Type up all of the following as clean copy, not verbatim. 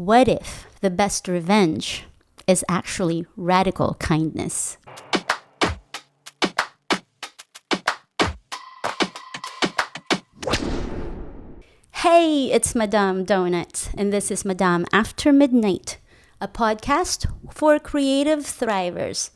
What if the best revenge is actually radical kindness? Hey, it's Madame Donut, and this is Madame After Midnight, a podcast for creative thrivers,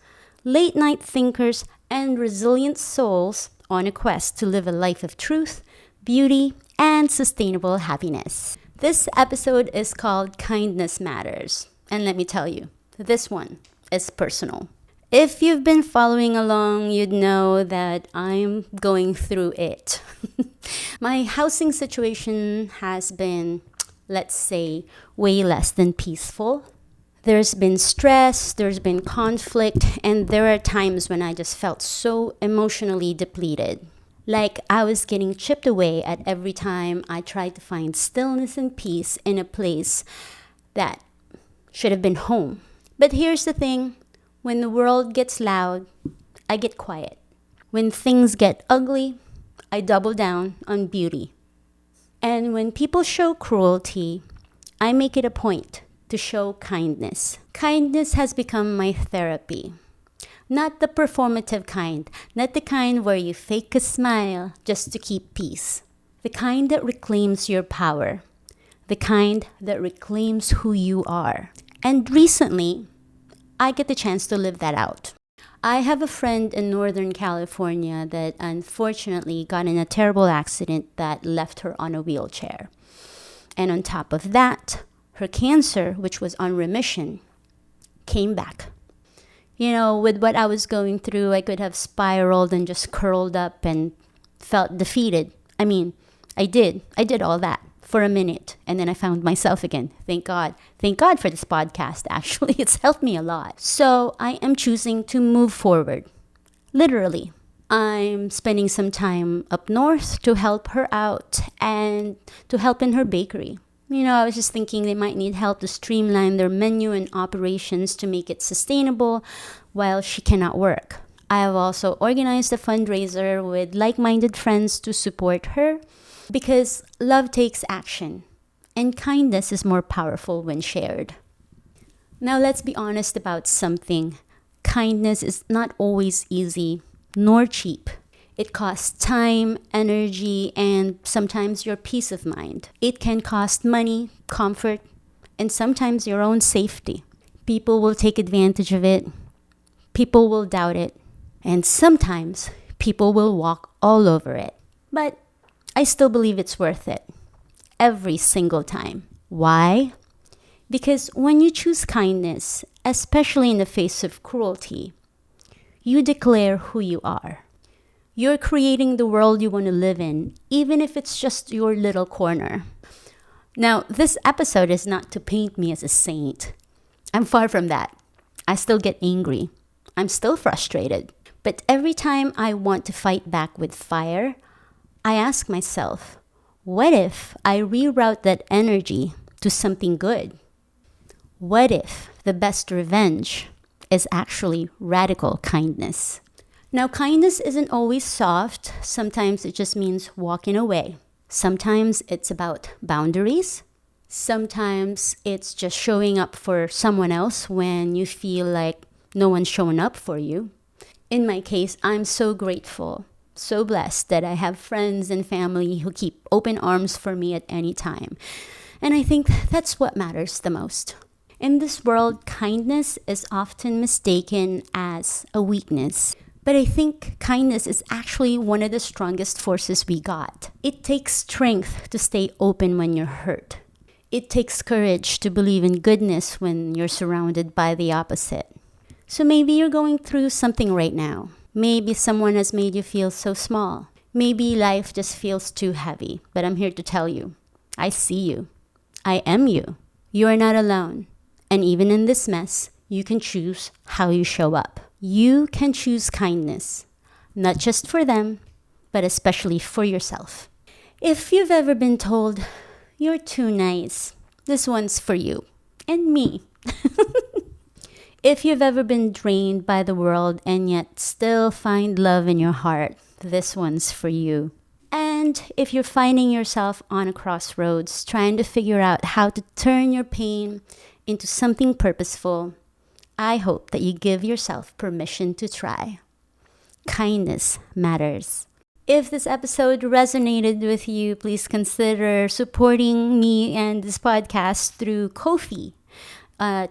late night thinkers, and resilient souls on a quest to live a life of truth, beauty, and sustainable happiness. This episode is called Kindness Matters, and let me tell you, this one is personal. If you've been following along, you'd know that I'm going through it. My housing situation has been, let's say, way less than peaceful. There's been stress, there's been conflict, and there are times when I just felt so emotionally depleted. Like I was getting chipped away at every time I tried to find stillness and peace in a place that should have been home. But here's the thing, when the world gets loud, I get quiet. When things get ugly, I double down on beauty. And when people show cruelty, I make it a point to show kindness. Kindness has become my therapy. Not the performative kind, not the kind where you fake a smile just to keep peace. The kind that reclaims your power. The kind that reclaims who you are. And recently, I get the chance to live that out. I have a friend in Northern California that unfortunately got in a terrible accident that left her on a wheelchair. And on top of that, her cancer, which was on remission, came back. You know, with what I was going through, I could have spiraled and just curled up and felt defeated. I mean, I did all that for a minute. And then I found myself again. Thank God. Thank God for this podcast, actually. It's helped me a lot. So I am choosing to move forward. Literally. I'm spending some time up north to help her out and to help in her bakery. You know, I was just thinking they might need help to streamline their menu and operations to make it sustainable while she cannot work. I have also organized a fundraiser with like-minded friends to support her because love takes action and kindness is more powerful when shared. Now let's be honest about something. Kindness is not always easy nor cheap. It costs time, energy, and sometimes your peace of mind. It can cost money, comfort, and sometimes your own safety. People will take advantage of it. People will doubt it. And sometimes people will walk all over it. But I still believe it's worth it. Every single time. Why? Because when you choose kindness, especially in the face of cruelty, you declare who you are. You're creating the world you want to live in, even if it's just your little corner. Now, this episode is not to paint me as a saint. I'm far from that. I still get angry. I'm still frustrated. But every time I want to fight back with fire, I ask myself, what if I reroute that energy to something good? What if the best revenge is actually radical kindness? Now, kindness isn't always soft. Sometimes it just means walking away. Sometimes it's about boundaries. Sometimes it's just showing up for someone else when you feel like no one's showing up for you. In my case, I'm so grateful, so blessed that I have friends and family who keep open arms for me at any time. And I think that's what matters the most. In this world, kindness is often mistaken as a weakness. But I think kindness is actually one of the strongest forces we got. It takes strength to stay open when you're hurt. It takes courage to believe in goodness when you're surrounded by the opposite. So maybe you're going through something right now. Maybe someone has made you feel so small. Maybe life just feels too heavy. But I'm here to tell you, I see you. I am you. You are not alone. And even in this mess, you can choose how you show up. You can choose kindness, not just for them, but especially for yourself. If you've ever been told, you're too nice, this one's for you and me. If you've ever been drained by the world and yet still find love in your heart, this one's for you. And if you're finding yourself on a crossroads, trying to figure out how to turn your pain into something purposeful, I hope that you give yourself permission to try. Kindness matters. If this episode resonated with you, please consider supporting me and this podcast through Ko-fi.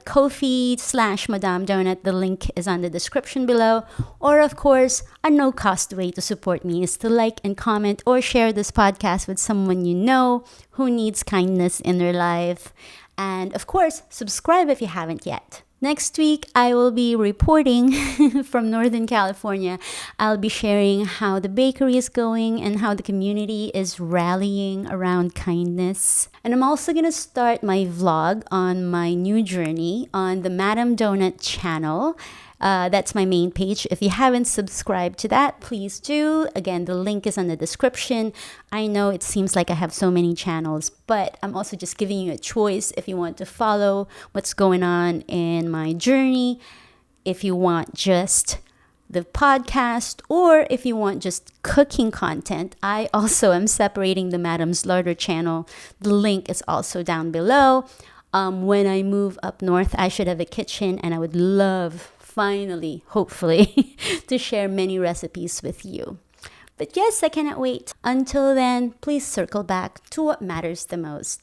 Ko-fi/Madame Donut. The link is on the description below. Or, of course, a no-cost way to support me is to like and comment or share this podcast with someone you know who needs kindness in their life. And, of course, subscribe if you haven't yet. Next week, I will be reporting from Northern California. I'll be sharing how the bakery is going and how the community is rallying around kindness. And I'm also going to start my vlog on my new journey on the Madame Donut channel. That's my main page. If you haven't subscribed to that, please do. Again, the link is in the description. I know it seems like I have so many channels, but I'm also just giving you a choice if you want to follow what's going on in my journey, if you want just the podcast, or if you want just cooking content. I also am separating the Madame's Larder channel. The link is also down below. When I move up north, I should have a kitchen, and I would love, finally, hopefully, to share many recipes with you. But yes, I cannot wait. Until then, please circle back to what matters the most.